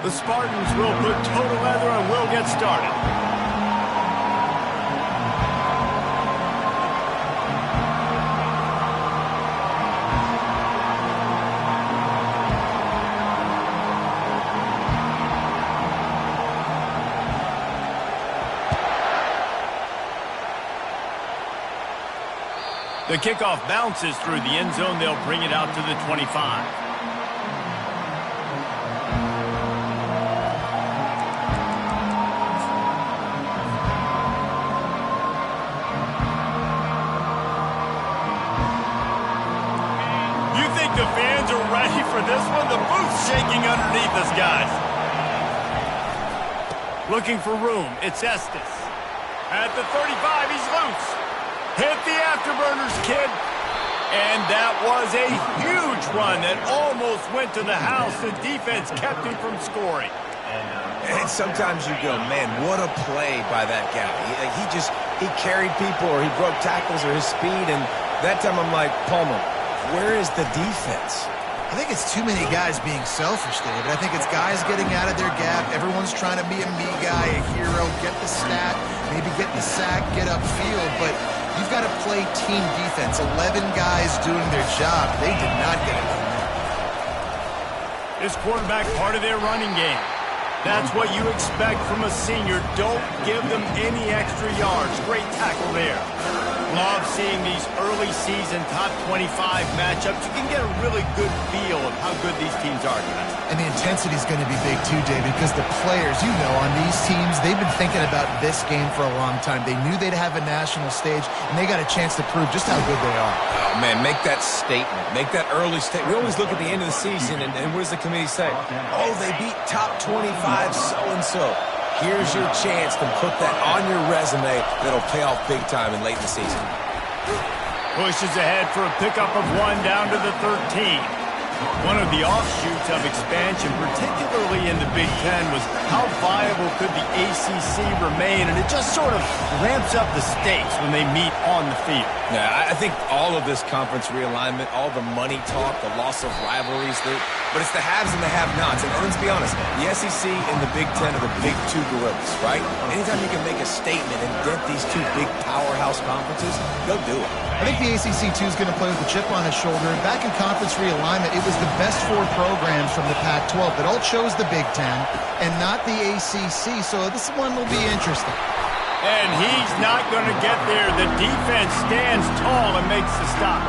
The Spartans will put total leather and will get started. The kickoff bounces through the end zone. They'll bring it out to the 25. The fans are ready for this one. The booth's shaking underneath us, guys. Looking for room. It's Estes. At the 35, he's loose. Hit the afterburners, kid. And that was a huge run that almost went to the house. The defense kept him from scoring. And sometimes you go, man, what a play by that guy. He carried people, or he broke tackles, or his speed. And that time I'm like, Palmer, where is the defense? I think it's too many guys being selfish, David. I think it's guys getting out of their gap. Everyone's trying to be a me guy, a hero, get the stat, maybe get the sack, get upfield. But you've got to play team defense. 11 guys doing their job. They did not get it done. This quarterback part of their running game. That's what you expect from a senior. Don't give them any extra yards. Great tackle there. Love seeing these early season top 25 matchups. You can get a really good feel of how good these teams are tonight. And the intensity is going to be big too, David, because the players, on these teams, they've been thinking about this game for a long time. They knew they'd have a national stage, and they got a chance to prove just how good they are. Oh, man, make that statement. Make that early statement. We always look at the end of the season, and what does the committee say? Oh, they beat top 25 so-and-so. Here's your chance to put that on your resume that'll pay off big time in late in the season. Pushes ahead for a pickup of 1 down to the 13. One of the offshoots of expansion, particularly in the Big Ten, was how viable could the ACC remain, and it just sort of ramps up the stakes when they meet on the field. Yeah, I think all of this conference realignment, all the money talk, the loss of rivalries, but it's the haves and the have-nots. And let's be honest, the SEC and the Big Ten are the big two gorillas, right? Anytime you can make a statement and dent these two big powerhouse conferences, go do it. I think the ACC, too, is going to play with a chip on his shoulder. And back in conference realignment, it was the best 4 programs from the Pac-12 that all chose the Big Ten and not the ACC. So this one will be interesting. And he's not going to get there. The defense stands tall and makes the stop.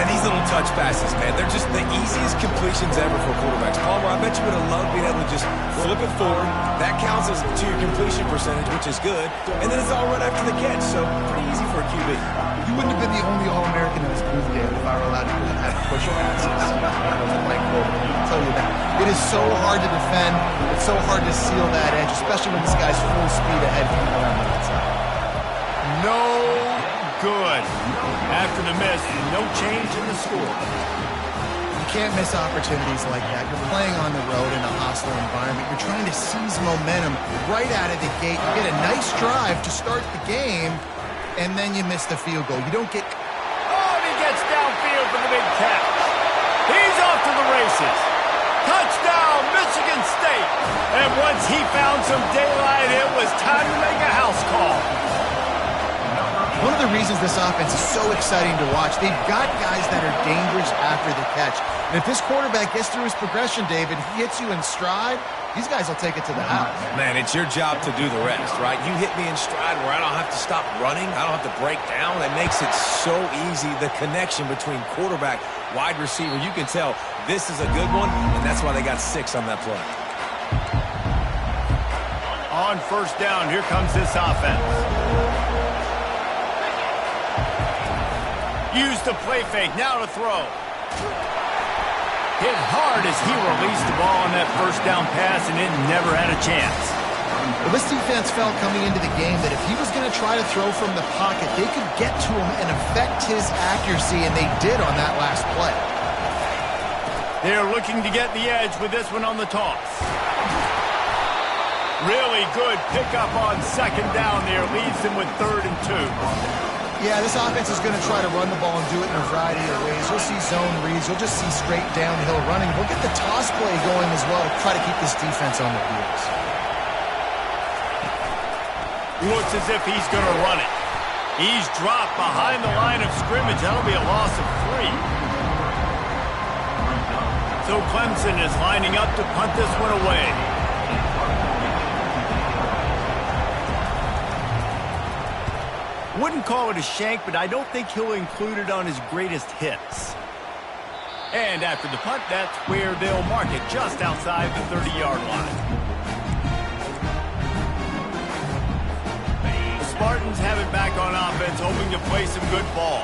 And these little touch passes, man, they're just the easiest completions ever for quarterbacks. Palmer, I bet you would have loved being able to just flip it forward. That counts as to your completion percentage, which is good. And then it's all right after the catch, so pretty easy for a QB. You wouldn't have been the only All-American in this booth, David, if I were allowed to have push passes. I'll tell you that. It is so hard to defend. It's so hard to seal that edge, especially when this guy's full speed ahead from around the outside. No good. After the miss, no change in the score. You can't miss opportunities like that. You're playing on the road in a hostile environment. You're trying to seize momentum right out of the gate. You get a nice drive to start the game, and then you miss the field goal. You don't get... Oh, he gets downfield for the big catch. He's off to the races. Touchdown, Michigan State. And once he found some daylight, it was time to make a house call. One of the reasons this offense is so exciting to watch, they've got guys that are dangerous after the catch. And if this quarterback gets through his progression, David, he hits you in stride, these guys will take it to the house. Man, it's your job to do the rest, right? You hit me in stride where I don't have to stop running. I don't have to break down. It makes it so easy, the connection between quarterback, wide receiver. You can tell this is a good one, and that's why they got 6 on that play. On first down, here comes this offense. Use the play fake, now to throw. Hit hard as he released the ball on that first down pass, and it never had a chance. Well, this defense felt coming into the game that if he was going to try to throw from the pocket, they could get to him and affect his accuracy, and they did on that last play. They're looking to get the edge with this one on the toss. Really good pickup on second down there. Leaves them with 3rd and 2. Yeah, this offense is going to try to run the ball and do it in a variety of ways. You'll see zone reads. You'll just see straight downhill running. We'll get the toss play going as well to try to keep this defense on their heels. Looks as if he's going to run it. He's dropped behind the line of scrimmage. That'll be a loss of 3. So Clemson is lining up to punt this one away. Wouldn't call it a shank, but I don't think he'll include it on his greatest hits. And after the punt, that's where they'll mark it, just outside the 30-yard line. The Spartans have it back on offense, hoping to play some good ball.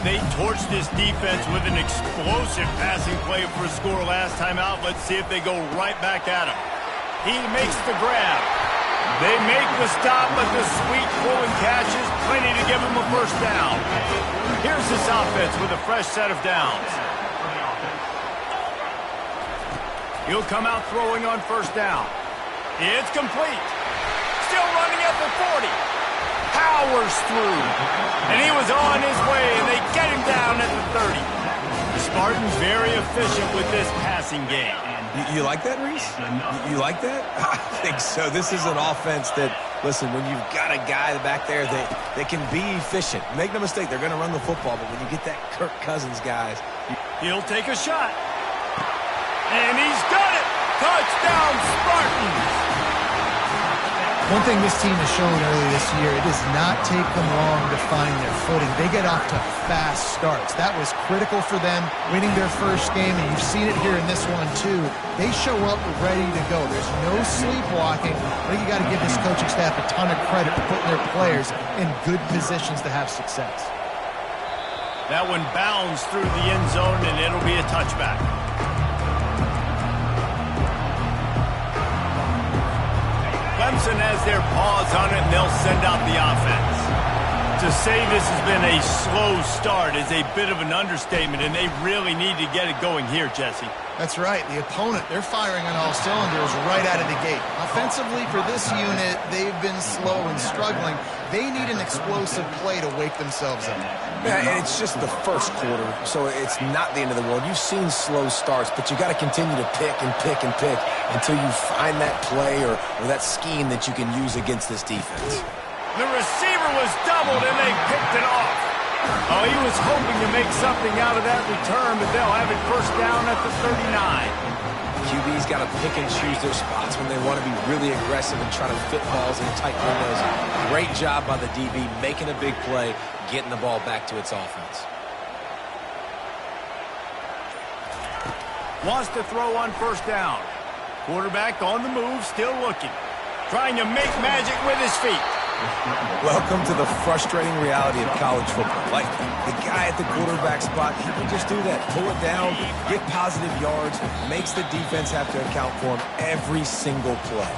They torched this defense with an explosive passing play for a score last time out. Let's see if they go right back at him. He makes the grab. They make the stop, but the sweet pulling catches, plenty to give him a first down. Here's this offense with a fresh set of downs. He'll come out throwing on first down. It's complete. Still running at the 40. Powers through. And he was on his way, and they get him down at the 30. The Spartans very efficient with this passing game. You like that, Reese? You like that? I think so. This is an offense that, listen, when you've got a guy back there, they can be efficient. Make no mistake, they're going to run the football, but when you get that Kirk Cousins, guys. He'll take a shot. And he's got it! Touchdown, Spartans! One thing this team has shown early this year, it does not take them long to find their footing. They get off to fast starts. That was critical for them, winning their first game, and you've seen it here in this one too. They show up ready to go. There's no sleepwalking. I think you got to give this coaching staff a ton of credit for putting their players in good positions to have success. That one bounds through the end zone, and it'll be a touchback. Clemson has their paws on it, and they'll send out the offense. To say this has been a slow start is a bit of an understatement, and they really need to get it going here, Jesse. That's right. The opponent, they're firing on all cylinders right out of the gate. Offensively, for this unit, they've been slow and struggling. They need an explosive play to wake themselves up. Yeah, and it's just the first quarter, so it's not the end of the world. You've seen slow starts, but you got to continue to pick and pick and pick until you find that play or that scheme that you can use against this defense. The receiver was doubled, and they picked it off. Oh, he was hoping to make something out of that return, but they'll have it first down at the 39. QB's got to pick and choose their spots when they want to be really aggressive and try to fit balls in tight windows. Great job by the DB, making a big play, getting the ball back to its offense. Wants to throw on first down. Quarterback on the move, still looking. Trying to make magic with his feet. Welcome to the frustrating reality of college football. Like, the guy at the quarterback spot, he can just do that. Pull it down, get positive yards, makes the defense have to account for him every single play.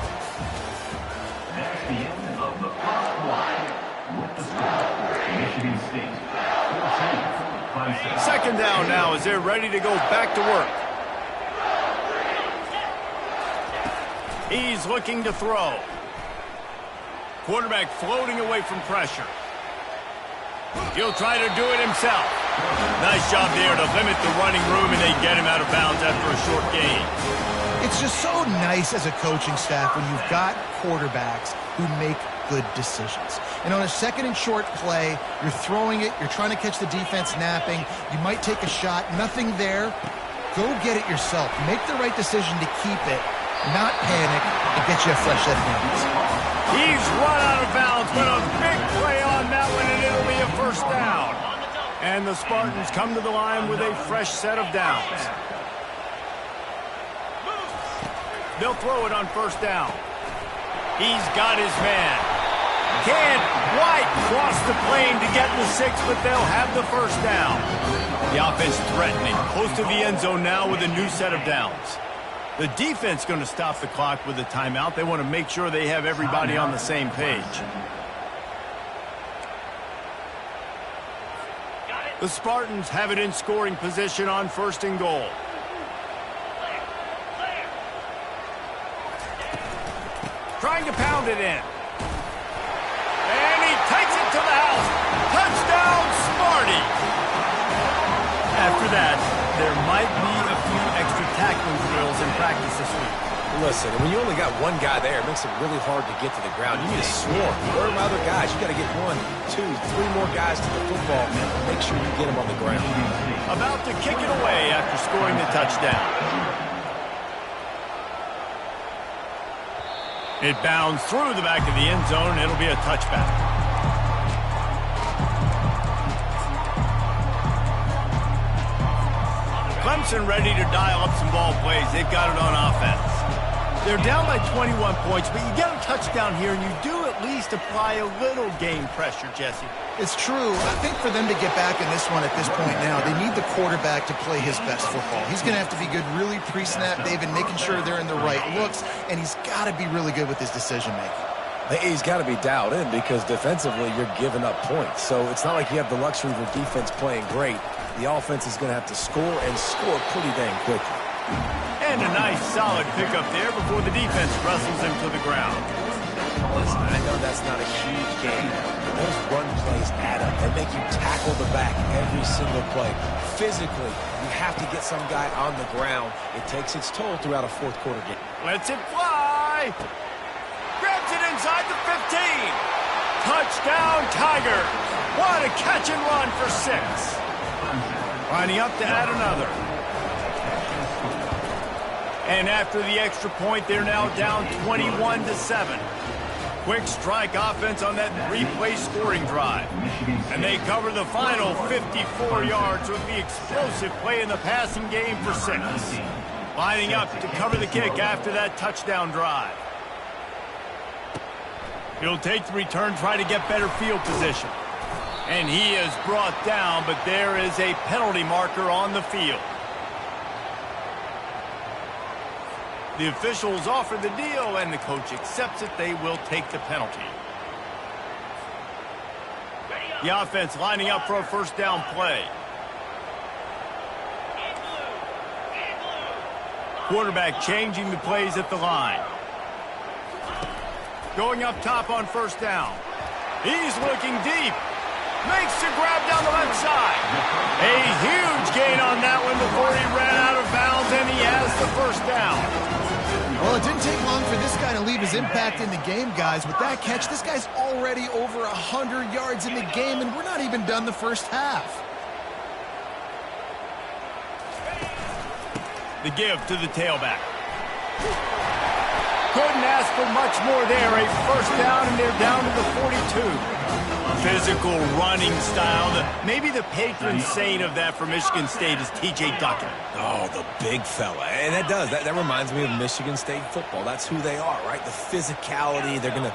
That's the end of the first line with the score, Michigan State 14, Clemson. Second down now as they're ready to go back to work. He's looking to throw. Quarterback floating away from pressure. He'll try to do it himself. Nice job there to limit the running room, and they get him out of bounds after a short gain. It's just so nice as a coaching staff when you've got quarterbacks who make good decisions. And on a second and short play, you're throwing it, you're trying to catch the defense napping, you might take a shot, nothing there. Go get it yourself. Make the right decision to keep it, not panic, and get you a fresh set of hands. He's run out of bounds with a big play on that one, and it'll be a first down. And the Spartans come to the line with a fresh set of downs. They'll throw it on first down. He's got his man. Can't quite cross the plane to get the 6, but they'll have the first down. The offense threatening, close to the end zone now with a new set of downs. The defense going to stop the clock with a timeout. They want to make sure they have everybody on the same page. The Spartans have it in scoring position on first and goal. Trying to pound it in. And he takes it to the house. Touchdown! practice this week. Listen, when you only got one guy there, it makes it really hard to get to the ground. You need a swarm. Where are my other guys? You got to get 1, 2, 3 more guys to the football and make sure you get them on the ground. About to kick it away after scoring the touchdown. It bounds through the back of the end zone, and it'll be a touchback. Clemson ready to dial up some ball plays. They've got it on offense. They're down by 21 points, but you get a touchdown here, and you do at least apply a little game pressure, Jesse. It's true. I think for them to get back in this one at this point now, they need the quarterback to play his best football. He's going to have to be good really pre-snap, David, making sure they're in the right looks, and he's got to be really good with his decision-making. He's got to be dialed in because defensively you're giving up points. So it's not like you have the luxury of your defense playing great. The offense is going to have to score and score pretty dang quickly. And a nice solid pickup there before the defense wrestles him to the ground. Listen, I know that's not a huge game, but those run plays add up. They make you tackle the back every single play. Physically, you have to get some guy on the ground. It takes its toll throughout a fourth quarter game. Lets it fly. Grabs it inside the 15. Touchdown, Tigers. What a catch and run for 6. Lining up to add another. And after the extra point, they're now down 21-7. Quick strike offense on that replay scoring drive. And they cover the final 54 yards with the explosive play in the passing game for 6. Lining up to cover the kick after that touchdown drive. He'll take the return, try to get better field position. And he is brought down, but there is a penalty marker on the field. The officials offer the deal, and the coach accepts it. They will take the penalty. The offense lining up for a first down play. Quarterback changing the plays at the line. Going up top on first down. He's looking deep. Makes the grab down the left side. A huge gain on that one before he ran out of bounds, and he has the first down. Well, it didn't take long for this guy to leave his impact in the game, guys. With that catch, this guy's already over 100 yards in the game, and we're not even done the first half. The give to the tailback. Couldn't ask for much more there. A first down, and they're down to the 42. Physical running style. Maybe the patron saint of that for Michigan State is T.J. Duckett. Oh, the big fella. And that reminds me of Michigan State football. That's who they are, right? The physicality. They're gonna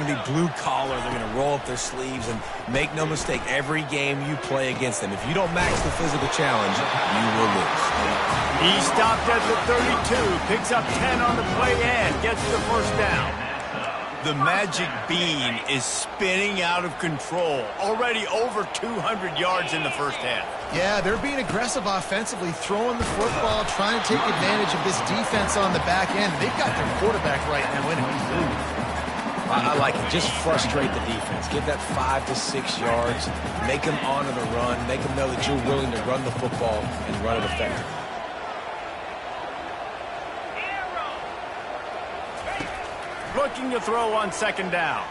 be blue collar. They're gonna roll up their sleeves, and make no mistake, every game you play against them, if you don't match the physical challenge, you will lose. He stopped at the 32, picks up 10 on the play and gets the first down. The magic bean is spinning out of control. Already over 200 yards in the first half. Yeah, they're being aggressive offensively, throwing the football, trying to take advantage of this defense on the back end. They've got their quarterback right now in it. I like it. Just frustrate the defense. Give that 5 to 6 yards. Make them honor the run. Make them know that you're willing to run the football and run it effectively. Looking to throw on second down.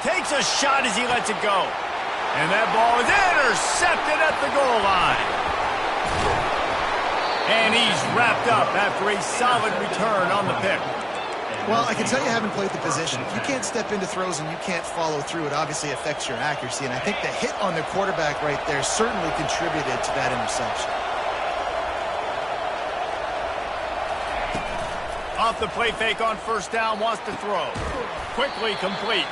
Takes a shot as he lets it go. And that ball is intercepted at the goal line. And he's wrapped up after a solid return on the pick. Well, I can tell you haven't played the position. If you can't step into throws and you can't follow through, it obviously affects your accuracy. And I think the hit on the quarterback right there certainly contributed to that interception. Off the play fake on first down, wants to throw. Quickly complete.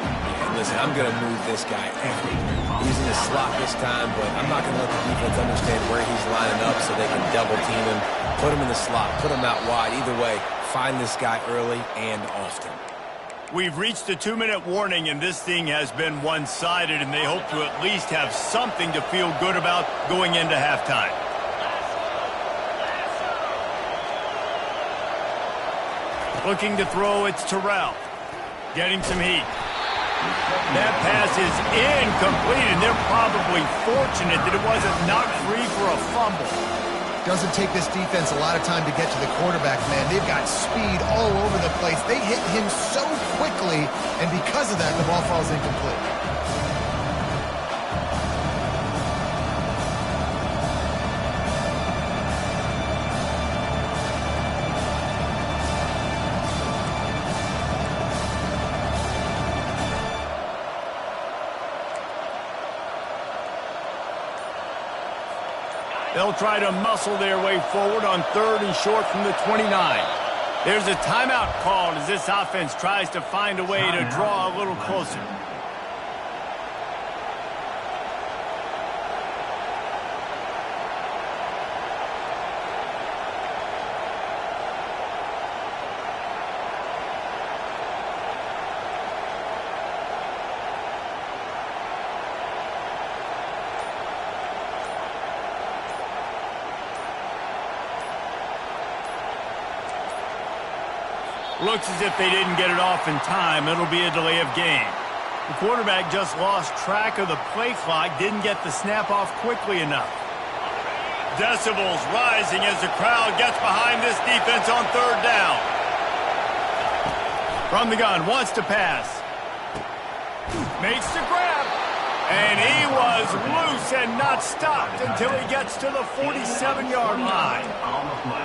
Yeah, listen, I'm going to move this guy everywhere. He's in the slot this time, but I'm not going to let the defense understand where he's lining up so they can double team him. Put him in the slot, put him out wide. Either way, find this guy early and often. We've reached a 2-minute warning, and this thing has been one-sided, and they hope to at least have something to feel good about going into halftime. Looking to throw, it's Terrell. Getting some heat. That pass is incomplete, and they're probably fortunate that it wasn't knocked free for a fumble. Doesn't take this defense a lot of time to get to the quarterback, man. They've got speed all over the place. They hit him so quickly, and because of that, the ball falls incomplete. They'll try to muscle their way forward on 3rd and short from the 29. There's a timeout called as this offense tries to find a way to draw a little closer. Looks as if they didn't get it off in time. It'll be a delay of game. The quarterback just lost track of the play clock, didn't get the snap off quickly enough. Decibels rising as the crowd gets behind this defense on 3rd down. From the gun, wants to pass. Makes the grab. And he was loose and not stopped until he gets to the 47-yard line.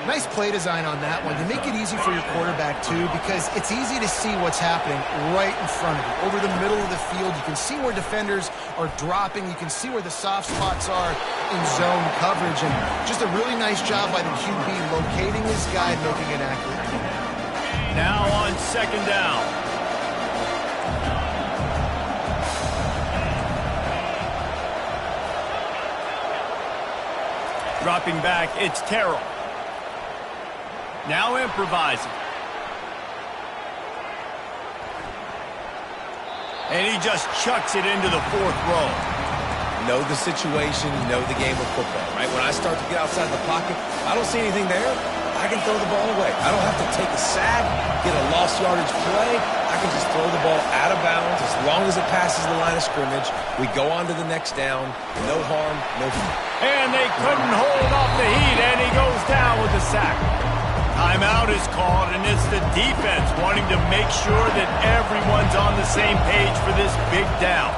Nice play design on that one. You make it easy for your quarterback, too, because it's easy to see what's happening right in front of you. Over the middle of the field, you can see where defenders are dropping. You can see where the soft spots are in zone coverage. And just a really nice job by the QB locating his guy and making an accurate throw. Now on 2nd down. Dropping back, it's Terrell. Now improvising. And he just chucks it into the 4th row. Know the situation, know the game of football, right? When I start to get outside the pocket, I don't see anything there, I can throw the ball away. I don't have to take a sack, get a lost yardage play. I can just throw the ball out of bounds as long as it passes the line of scrimmage. We go on to the next down. No harm, no foul. And they couldn't hold off the heat, and he goes down with the sack. Timeout is called, and it's the defense wanting to make sure that everyone's on the same page for this big down.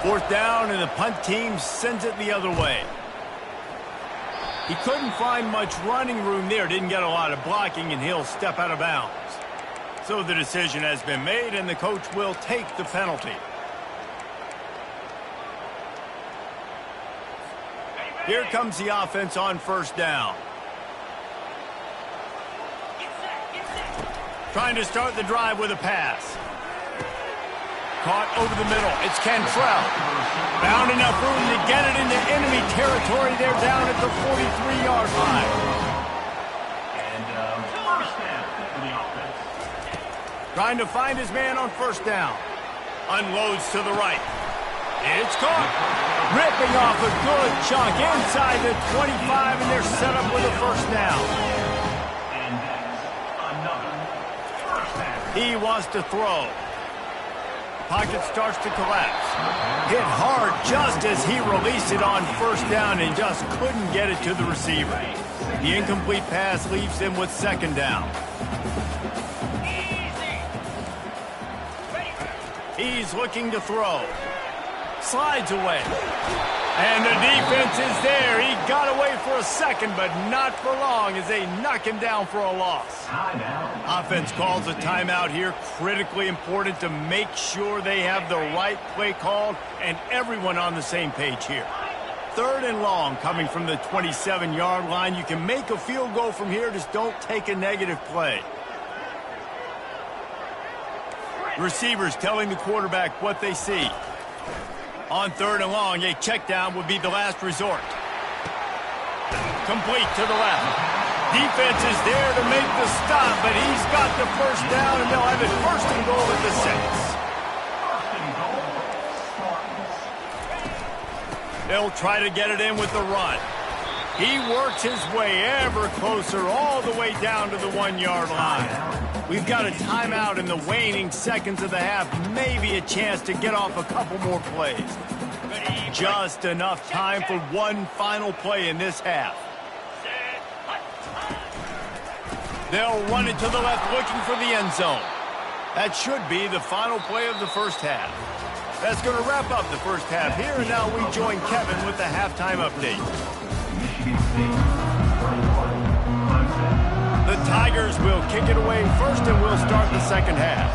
4th down, and the punt team sends it the other way. He couldn't find much running room there, didn't get a lot of blocking, and he'll step out of bounds. So the decision has been made, and the coach will take the penalty. Here comes the offense on 1st down. Trying to start the drive with a pass. Caught over the middle. It's Cantrell. Found enough room to get it into enemy territory. They're down at the 43-yard line. And first down for the offense. Trying to find his man on 1st down. Unloads to the right. It's caught. Ripping off a good chunk inside the 25, and they're set up with a 1st down. And that's another first down. He wants to throw. Pocket starts to collapse. Hit hard just as he released it on 1st down and just couldn't get it to the receiver. The incomplete pass leaves him with 2nd down. He's looking to throw. Slides away. And the defense is there. He got away for a second, but not for long as they knock him down for a loss. Timeout. Offense calls a timeout here. Critically important to make sure they have the right play called and everyone on the same page here. 3rd and long coming from the 27-yard line. You can make a field goal from here. Just don't take a negative play. Receivers telling the quarterback what they see. On 3rd and long, a check down would be the last resort. Complete to the left. Defense is there to make the stop, but he's got the 1st down, and they'll have it 1st and goal at the 6. They'll try to get it in with the run. He works his way ever closer all the way down to the 1-yard line. We've got a timeout in the waning seconds of the half. Maybe a chance to get off a couple more plays. Just enough time for one final play in this half. They'll run it to the left, looking for the end zone. That should be the final play of the first half. That's going to wrap up the first half here, and now we join Kevin with the halftime update. Michigan State 31, Clemson. The Tigers will kick it away first, and we'll start the second half.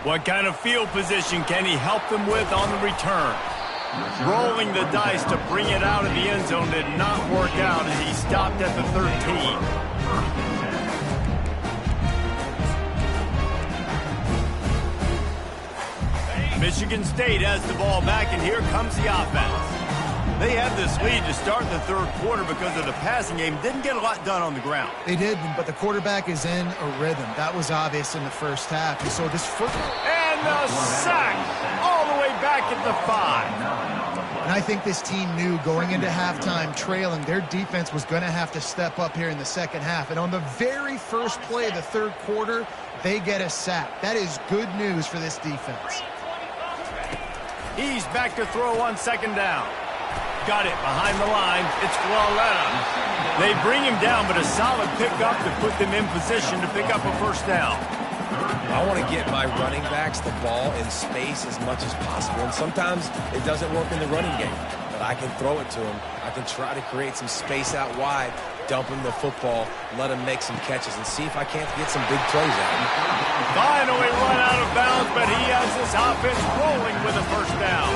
What kind of field position can he help them with on the return? Rolling the dice to bring it out of the end zone did not work out as he stopped at the 13. Michigan State has the ball back, and here comes the offense. They had this lead to start the third quarter because of the passing game. Didn't get a lot done on the ground. They did, but the quarterback is in a rhythm. That was obvious in the first half. And so this first... And the sack all the way back at the 5. And I think this team knew going into halftime trailing, their defense was going to have to step up here in the second half. And on the very first play of the third quarter, they get a sack. That is good news for this defense. He's back to throw on second down. Got it behind the line. It's Floretta. They bring him down, but a solid pickup to put them in position to pick up a first down. I want to get my running backs the ball in space as much as possible, and sometimes it doesn't work in the running game, but I can throw it to them. I can try to create some space out wide, dump him the football, let him make some catches, and see if I can't get some big plays out of him. Finally run out of bounds, but he has this offense rolling with a first down.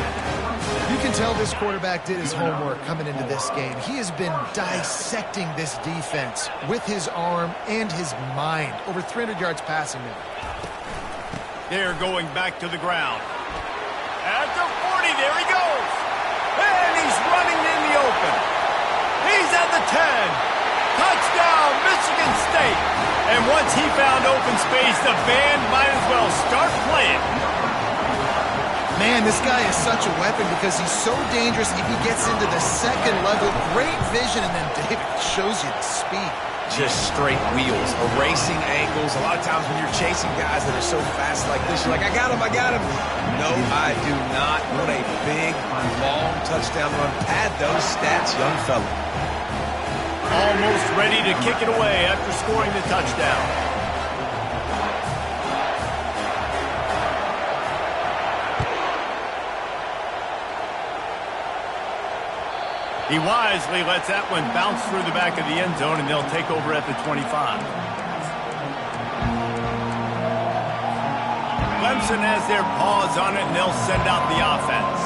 You can tell this quarterback did his homework coming into this game. He has been dissecting this defense with his arm and his mind. Over 300 yards passing now. They're going back to the ground. At the 40, there he goes. And he's running in the open. He's at the 10. Touchdown, Michigan State. And once he found open space, the band might as well start playing. Man, this guy is such a weapon because he's so dangerous if he gets into the second level. Great vision, and then David shows you the speed. Just straight wheels, erasing angles. A lot of times when you're chasing guys that are so fast like this, you're like, I got him. No, I do not. What a big, long touchdown run. Pad those stats, young fella. Almost ready to kick it away after scoring the touchdown. He wisely lets that one bounce through the back of the end zone, and they'll take over at the 25. Clemson has their paws on it, and they'll send out the offense.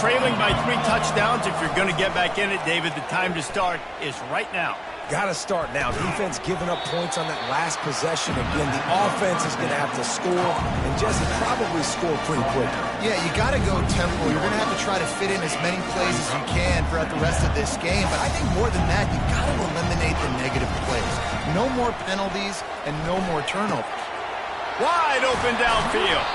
Trailing by 3 touchdowns, if you're going to get back in it, David, the time to start is right now. Got to start now. Defense giving up points on that last possession. Again, the offense is going to have to score, and Jesse probably score pretty quickly. Yeah, you got to go tempo. You're going to have to try to fit in as many plays as you can throughout the rest of this game. But I think more than that, you've got to eliminate the negative plays. No more penalties and no more turnovers. Wide open downfield.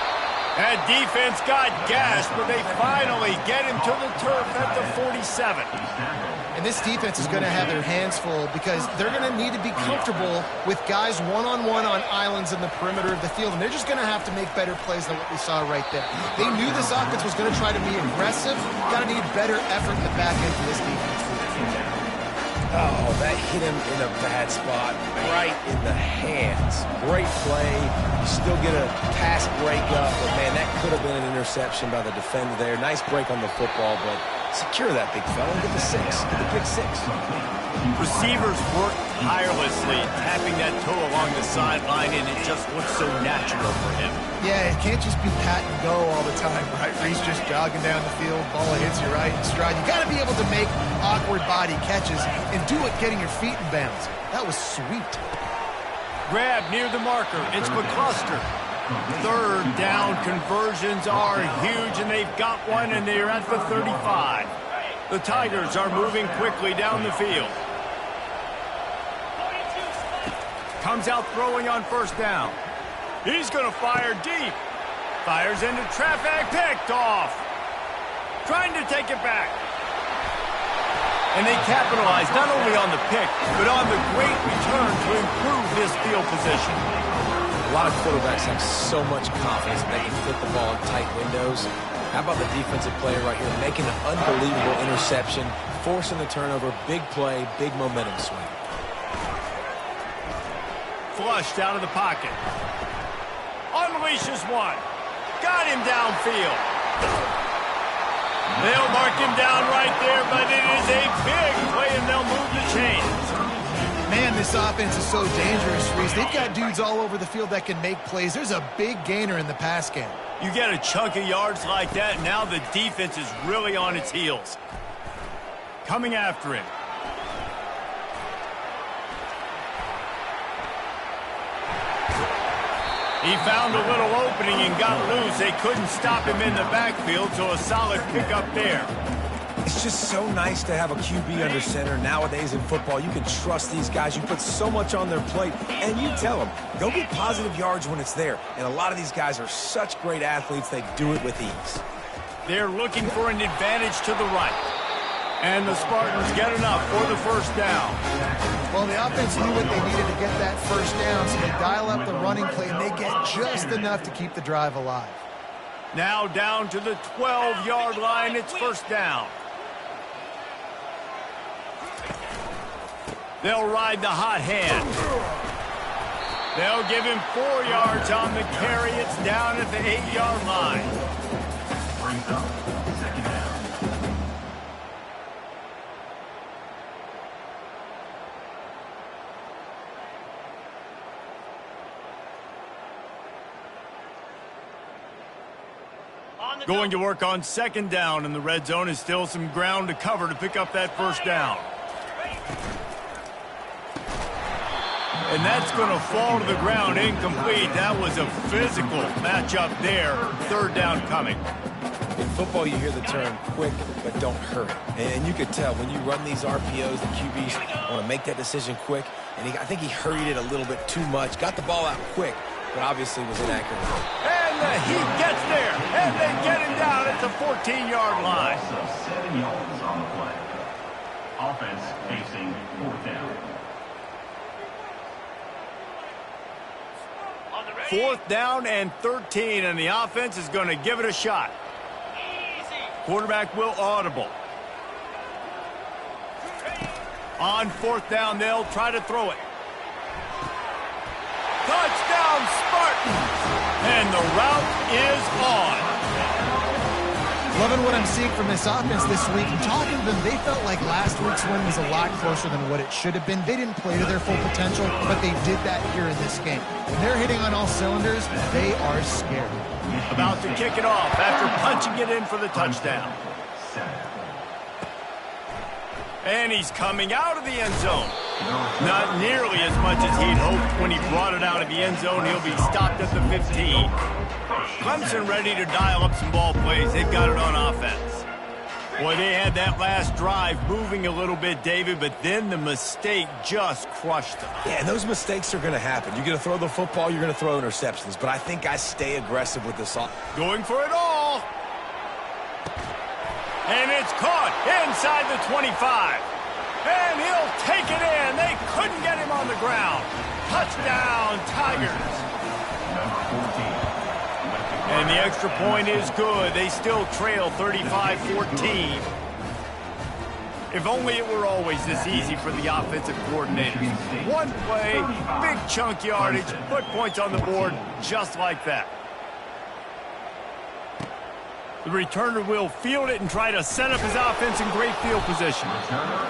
That defense got gashed, but they finally get him to the turf at the 47. And this defense is going to have their hands full because they're going to need to be comfortable with guys one-on-one on islands in the perimeter of the field. And they're just going to have to make better plays than what we saw right there. They knew this offense was going to try to be aggressive. Got to need better effort in the back end for this defense. Oh, that hit him in a bad spot, right in the hands. Great play. You still get a pass breakup, but man, that could have been an interception by the defender there. Nice break on the football, but secure that big fella and get the 6. Get the pick 6. Receivers work tirelessly, tapping that toe along the sideline, and it just looks so natural for him. Yeah, it can't just be pat and go all the time, right? Where he's just jogging down the field, ball hits you right in stride. You got to be able to make awkward body catches and do it getting your feet in bounds. That was sweet. Grab near the marker. It's McCluster. Third down conversions are huge, and they've got one, and they're at the 35. The Tigers are moving quickly down the field. Comes out throwing on first down. He's going to fire deep. Fires into traffic, picked off. Trying to take it back. And they capitalize not only on the pick, but on the great return to improve this field position. A lot of quarterbacks have so much confidence that they can fit the ball in tight windows. How about the defensive player right here making an unbelievable interception, forcing the turnover, big play, big momentum swing. Flushed out of the pocket. Unleashes one. Got him downfield. They'll mark him down right there, but it is a big play, and they'll move the chains. Man, this offense is so dangerous, Reese. They've got dudes all over the field that can make plays. There's a big gainer in the pass game. You get a chunk of yards like that, now the defense is really on its heels. Coming after him. He found a little opening and got loose. They couldn't stop him in the backfield, so a solid pickup there. It's just so nice to have a QB under center. Nowadays in football, you can trust these guys. You put so much on their plate, and you tell them, go get positive yards when it's there. And a lot of these guys are such great athletes, they do it with ease. They're looking for an advantage to the right. And the Spartans get enough for the first down. Well, the offense knew what they needed to get that first down, so they dial up the running play, and they get just enough to keep the drive alive. Now down to the 12-yard line. It's first down. They'll ride the hot hand. They'll give him 4 yards on the carry. It's down at the 8-yard line. Brings up second down. Going to work on second down, and the red zone is still some ground to cover to pick up that first down. And that's going to fall to the ground incomplete. That was a physical matchup there. Third down coming. In football, you hear the term quick, but don't hurry. And you could tell when you run these RPOs, the QBs want to make that decision quick. And I think he hurried it a little bit too much. Got the ball out quick, but obviously was inaccurate. And the heat gets there. And they get him down at the 14-yard line. So 7 yards on the play. Offense facing fourth down. Fourth down and 13, and the offense is going to give it a shot. Quarterback will audible. On fourth down, they'll try to throw it. Touchdown, Spartans! And the route is on. Loving what I'm seeing from this offense this week. And talking to them, they felt like last week's win was a lot closer than what it should have been. They didn't play to their full potential, but they did that here in this game. When they're hitting on all cylinders, they are scared. About to kick it off after punching it in for the touchdown. And he's coming out of the end zone. Not nearly as much as he'd hoped when he brought it out of the end zone. He'll be stopped at the 15. Clemson ready to dial up some ball plays. They've got it on offense. Boy, they had that last drive moving a little bit, David, but then the mistake just crushed them. Yeah, and those mistakes are going to happen. You're going to throw the football, you're going to throw interceptions, but I think guys stay aggressive with this. Going for it all. And it's caught inside the 25. And he'll take it in. They couldn't get him on the ground. Touchdown, Tigers. And the extra point is good. They still trail 35-14. If only it were always this easy for the offensive coordinators. One play, big chunk yardage, put points on the board just like that. The returner will field it and try to set up his offense in great field position.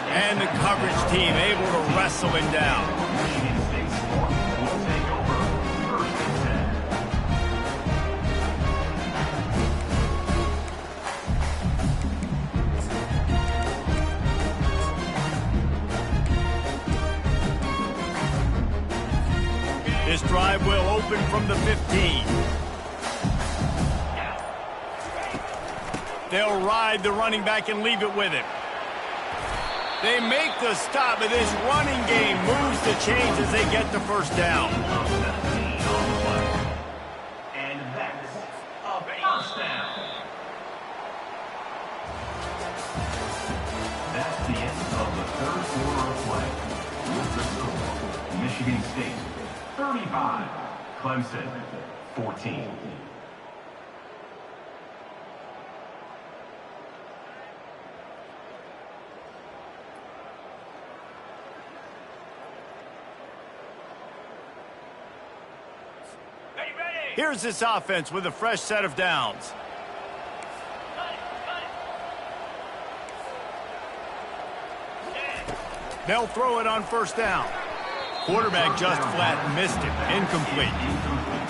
And the coverage team able to wrestle him down. Michigan State Spartans will take over first and 10. This drive will open from the 15. They'll ride the running back and leave it with him. They make the stop, but this running game moves the chains as they get the first down. And that's a first down. That's the end of the third quarter of play. With the score, Michigan State 35, Clemson 14. Here's this offense with a fresh set of downs. They'll throw it on first down. Quarterback just flat missed it. Incomplete.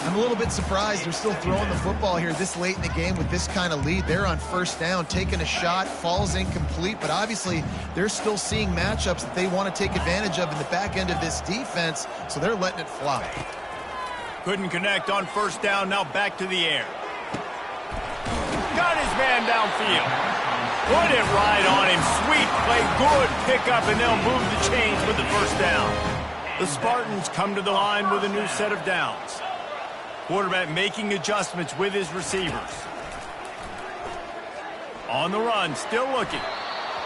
I'm a little bit surprised they're still throwing the football here this late in the game with this kind of lead. They're on first down, taking a shot, falls incomplete, but obviously they're still seeing matchups that they want to take advantage of in the back end of this defense, so they're letting it fly. Couldn't connect on first down, now back to the air. Got his man downfield. Put it right on him. Sweet play, good pickup, and they'll move the chains with the first down. The Spartans come to the line with a new set of downs. Quarterback making adjustments with his receivers. On the run, still looking.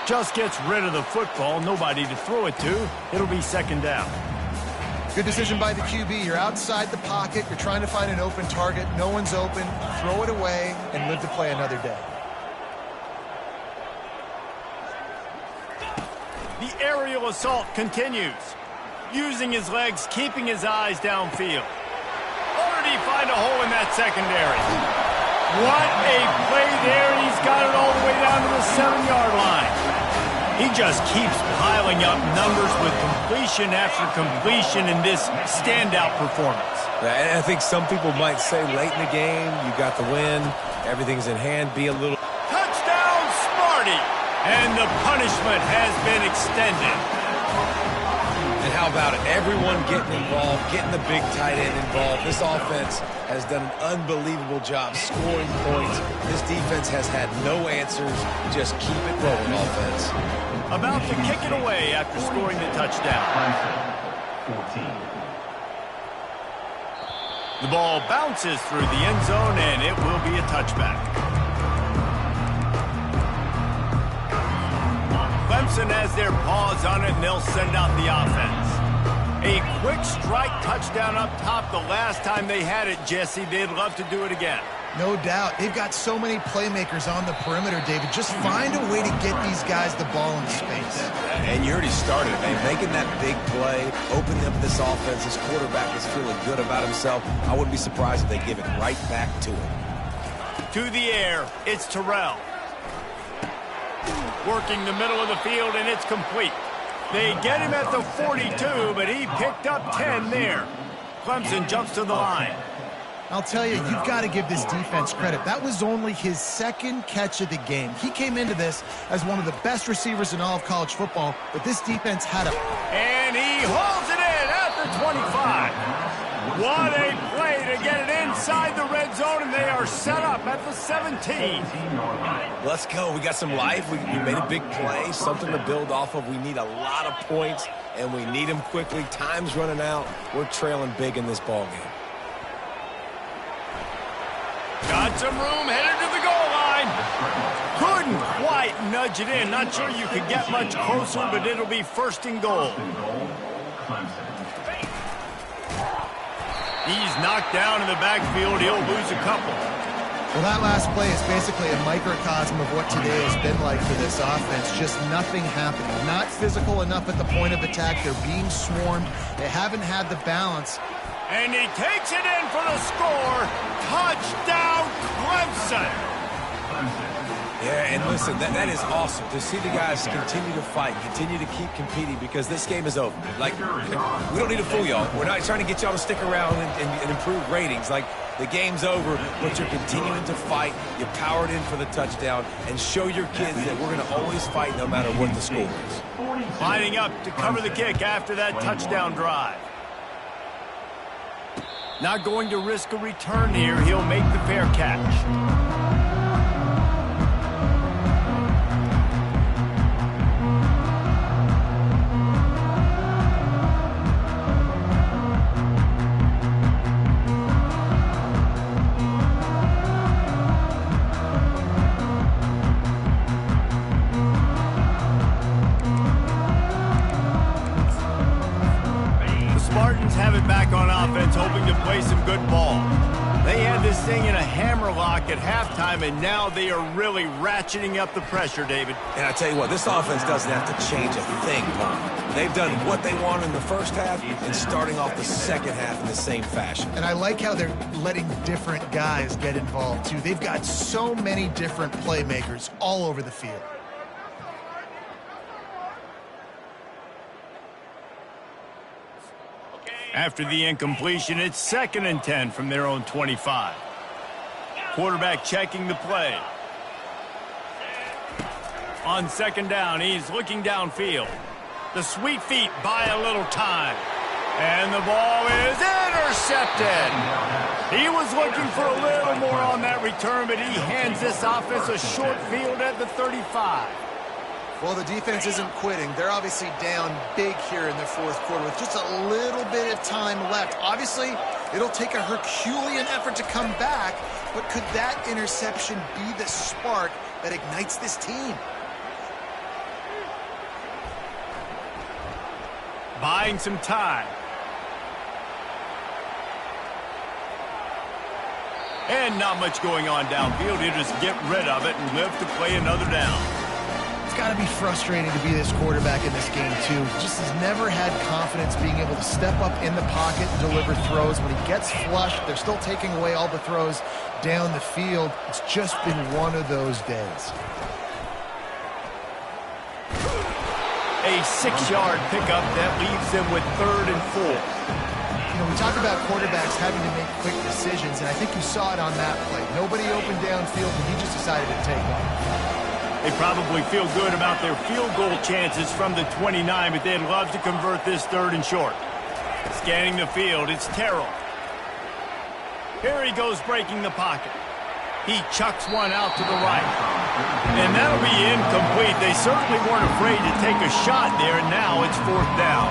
Just gets rid of the football, nobody to throw it to. It'll be second down. Good decision by the QB. You're outside the pocket. You're trying to find an open target. No one's open. Throw it away and live to play another day. The aerial assault continues. Using his legs, keeping his eyes downfield. Or did he find a hole in that secondary? What a play there, and he's got it all the way down to the 7-yard line. He just keeps piling up numbers with completion after completion in this standout performance. And I think some people might say late in the game, you got the win, everything's in hand, be a little... Touchdown, Sparty! And the punishment has been extended. And how about it? Everyone getting involved, getting the big tight end involved. This offense has done an unbelievable job scoring points. This defense has had no answers. Just keep it rolling, offense. About to kick it away after scoring the touchdown. 14. The ball bounces through the end zone, and it will be a touchback. Clemson has their paws on it, and they'll send out the offense. A quick strike touchdown up top the last time they had it, Jesse. They'd love to do it again. No doubt. They've got so many playmakers on the perimeter, David. Just find a way to get these guys the ball in space. And you already started, man. Making that big play, opening up this offense. This quarterback is feeling good about himself. I wouldn't be surprised if they give it right back to him. To the air, it's Terrell. Working the middle of the field, and it's complete. They get him at the 42, but he picked up 10 there. Clemson jumps to the line. I'll tell you, you've got to give this defense credit. That was only his second catch of the game. He came into this as one of the best receivers in all of college football, but this defense had a... And he hauls it in at the 25. What a play to get it inside the red zone, and they are set up at the 17. Let's go. We got some life. We made a big play, something to build off of. We need a lot of points, and we need them quickly. Time's running out. We're trailing big in this ball game. Got some room, headed to the goal line. Couldn't quite nudge it in. Not sure you could get much closer, but it'll be first and goal. He's knocked down in the backfield. He'll lose a couple. Well, that last play is basically a microcosm of what today has been like for this offense. Just nothing happening. Not physical enough at the point of attack. They're being swarmed. They haven't had the balance. And he takes it in for the score. Touchdown, Clemson. Yeah, and listen, that is awesome to see the guys continue to fight, continue to keep competing, because this game is over. Like, we don't need to fool y'all. We're not trying to get y'all to stick around and improve ratings. Like, the game's over, but you're continuing to fight. You powered in for the touchdown, and show your kids that we're going to always fight no matter what the score is. Lining up to cover the kick after that touchdown drive. Not going to risk a return here. He'll make the fair catch. Spartans have it back on offense, hoping to play some good ball. They had this thing in a hammerlock at halftime, and now they are really ratcheting up the pressure, David. And I tell you what, this offense doesn't have to change a thing, Paul. They've done what they want in the first half and starting off the second half in the same fashion. And I like how they're letting different guys get involved, too. They've got so many different playmakers all over the field. After the incompletion, it's 2nd and 10 from their own 25. Quarterback checking the play. On 2nd down, he's looking downfield. The sweet feet buy a little time. And the ball is intercepted. He was looking for a little more on that return, but he hands this offense a short field at the 35. Well, the defense isn't quitting. They're obviously down big here in the fourth quarter with just a little bit of time left. Obviously, it'll take a Herculean effort to come back, but could that interception be the spark that ignites this team? Buying some time. And not much going on downfield. He'll just get rid of it and live to play another down. Got to be frustrating to be this quarterback in this game, too. Just has never had confidence being able to step up in the pocket and deliver throws. When he gets flushed, they're still taking away all the throws down the field. It's just been one of those days. A 6-yard pickup that leaves them with 3rd and 4. You know, we talk about quarterbacks having to make quick decisions, and I think you saw it on that play. Nobody opened downfield, and he just decided to take off. They probably feel good about their field goal chances from the 29, but they'd love to convert this 3rd and short. Scanning the field, it's Terrell. Here he goes breaking the pocket. He chucks one out to the right. And that'll be incomplete. They certainly weren't afraid to take a shot there, and now it's 4th down.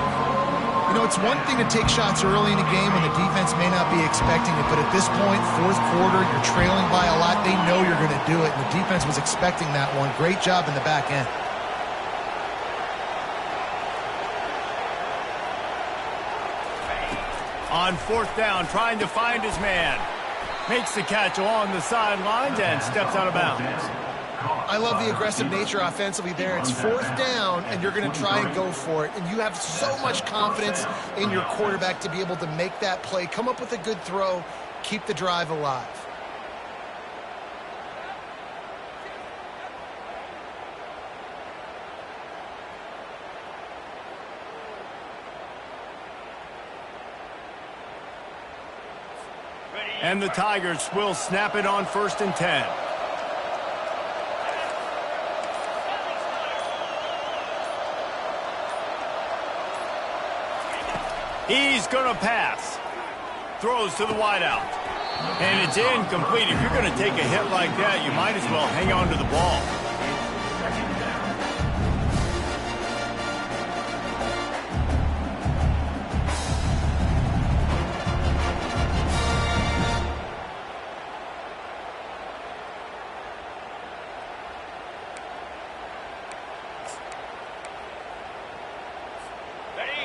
You know, it's one thing to take shots early in a game when the defense may not be expecting it, but at this point, fourth quarter, you're trailing by a lot. They know you're going to do it, and the defense was expecting that one. Great job in the back end. On 4th down, trying to find his man. Makes the catch along the sidelines and steps out of bounds. I love the aggressive nature offensively there. It's 4th down, and you're going to try and go for it. And you have so much confidence in your quarterback to be able to make that play, come up with a good throw, keep the drive alive. And the Tigers will snap it on 1st and 10. He's going to pass. Throws to the wideout. And it's incomplete. If you're going to take a hit like that, you might as well hang on to the ball.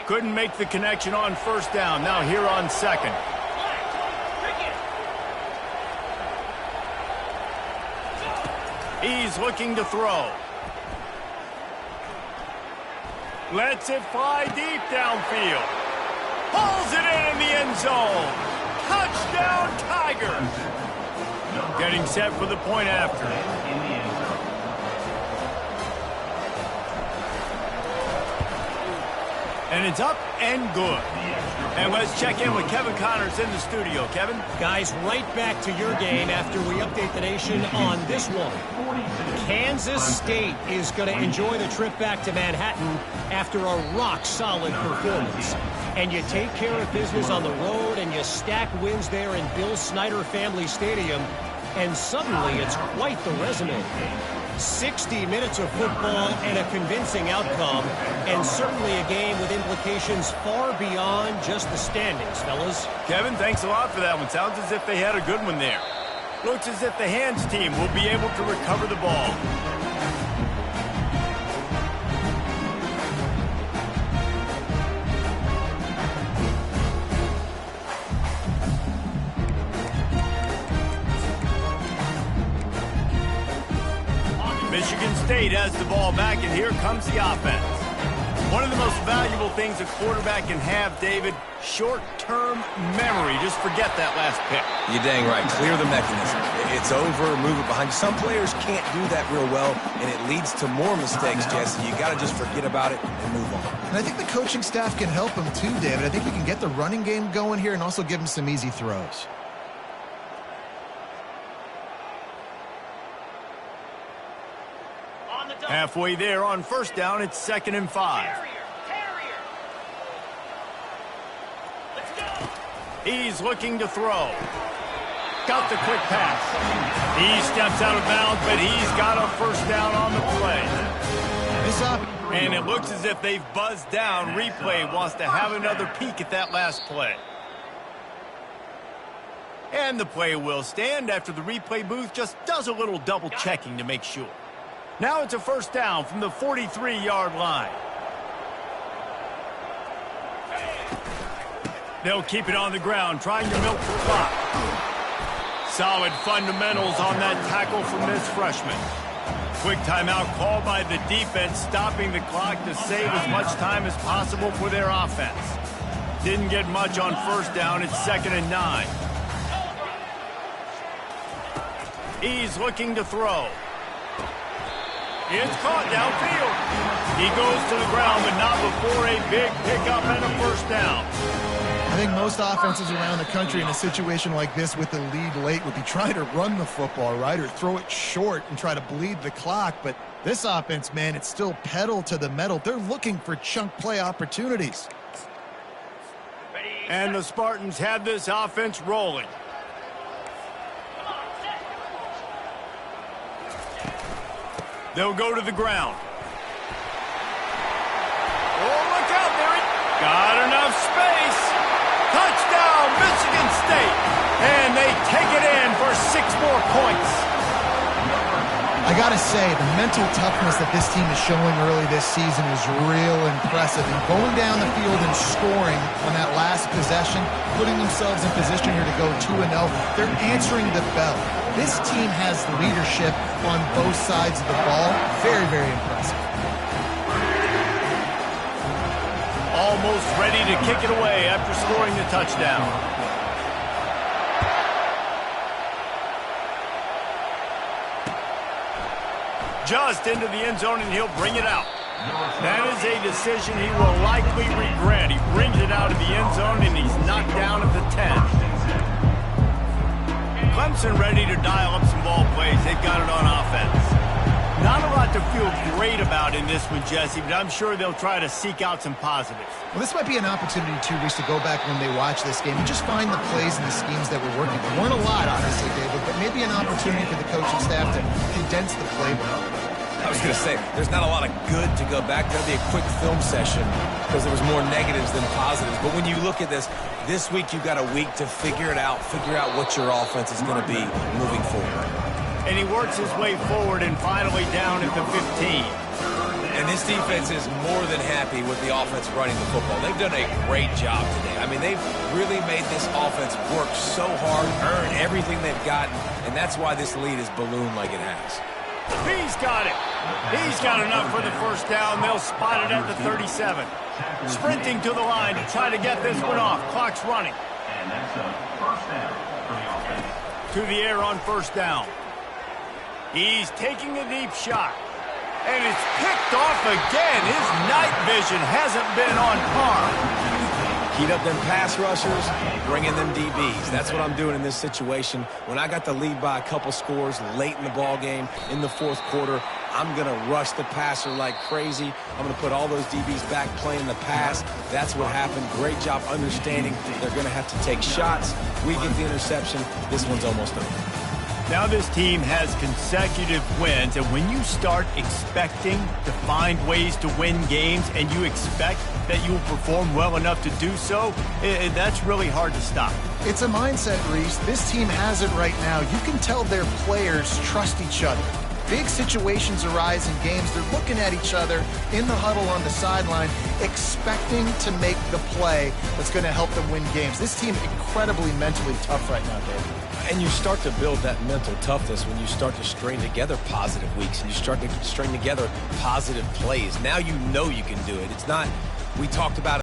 Couldn't make the connection on 1st down. Now here on 2nd. He's looking to throw. Lets it fly deep downfield. Pulls it in the end zone. Touchdown, Tigers. Getting set for the point after. And it's up and good. And let's check in with Kevin Connors in the studio. Kevin? Guys, right back to your game after we update the nation on this one. Kansas State is going to enjoy the trip back to Manhattan after a rock-solid performance. And you take care of business on the road and you stack wins there in Bill Snyder Family Stadium, and suddenly it's quite the resume. 60 minutes of football and a convincing outcome, and certainly a game with implications far beyond just the standings, fellas. Kevin, thanks a lot for that one. Sounds as if they had a good one there. Looks as if the hands team will be able to recover the ball. Michigan State has the ball back, and here comes the offense. One of the most valuable things a quarterback can have, David, short-term memory. Just forget that last pick. You're dang right. Clear the mechanism. It's over, move it behind you. Some players can't do that real well, and it leads to more mistakes, Jesse. You got to just forget about it and move on. And I think the coaching staff can help him too, David. I think we can get the running game going here and also give him some easy throws. Halfway there on first down, it's 2nd and 5. He's looking to throw. Got the quick pass. He steps out of bounds, but he's got a first down on the play. This up. And it looks as if they've buzzed down. Replay wants to have another peek at that last play. And the play will stand after the replay booth just does a little double checking to make sure. Now it's a first down from the 43-yard line. They'll keep it on the ground, trying to milk the clock. Solid fundamentals on that tackle from this freshman. Quick timeout called by the defense, stopping the clock to save as much time as possible for their offense. Didn't get much on first down. It's 2nd and 9. He's looking to throw. It's caught downfield. He goes to the ground, but not before a big pickup and a first down. I think most offenses around the country in a situation like this with the lead late would be trying to run the football, right, or throw it short and try to bleed the clock. But this offense, man, it's still pedal to the metal. They're looking for chunk play opportunities. And the Spartans have this offense rolling. They'll go to the ground. Oh, look out there. Got enough space. Touchdown, Michigan State. And they take it in for 6 more points. I got to say, the mental toughness that this team is showing early this season is real impressive. And going down the field and scoring on that last possession, putting themselves in position here to go 2-0, they're answering the bell. This team has leadership on both sides of the ball. Very, very impressive. Almost ready to kick it away after scoring the touchdown. Just into the end zone, and he'll bring it out. That is a decision he will likely regret. He brings it out of the end zone, and he's knocked down at the 10. Clemson ready to dial up some ball plays. They've got it on offense. Not a lot to feel great about in this one, Jesse, but I'm sure they'll try to seek out some positives. Well, this might be an opportunity, too, Reese, to go back when they watch this game and just find the plays and the schemes that were working. There weren't a lot, honestly, David, but maybe an opportunity for the coaching staff to condense the playbook. I was going to say, there's not a lot of good to go back. There'll be a quick film session because there was more negatives than positives. But when you look at this week you've got a week to figure it out, figure out what your offense is going to be moving forward. And he works his way forward and finally down at the 15. And this defense is more than happy with the offense running the football. They've done a great job today. I mean, they've really made this offense work so hard, earn everything they've gotten, and that's why this lead is ballooned like it has. He's got it. He's got enough for the first down. They'll spot it at the 37. Sprinting to the line to try to get this one off. Clock's running. And that's a first down for the offense. To the air on first down. He's taking a deep shot. And it's picked off again. His night vision hasn't been on par. Heat up them pass rushers, bring in them DBs. That's what I'm doing in this situation. When I got the lead by a couple scores late in the ball game, in the fourth quarter, I'm going to rush the passer like crazy. I'm going to put all those DBs back playing the pass. That's what happened. Great job understanding they're going to have to take shots. We get the interception. This one's almost over. Now this team has consecutive wins, and when you start expecting to find ways to win games and you expect that you will perform well enough to do so, that's really hard to stop. It's a mindset, Reese. This team has it right now. You can tell their players trust each other. big situations arise in games, they're looking at each other in the huddle on the sideline, expecting to make the play that's going to help them win games. This team incredibly mentally tough right now, Dave. And you start to build that mental toughness when you start to string together positive weeks and you start to string together positive plays. Now you know you can do it. It's not, we talked about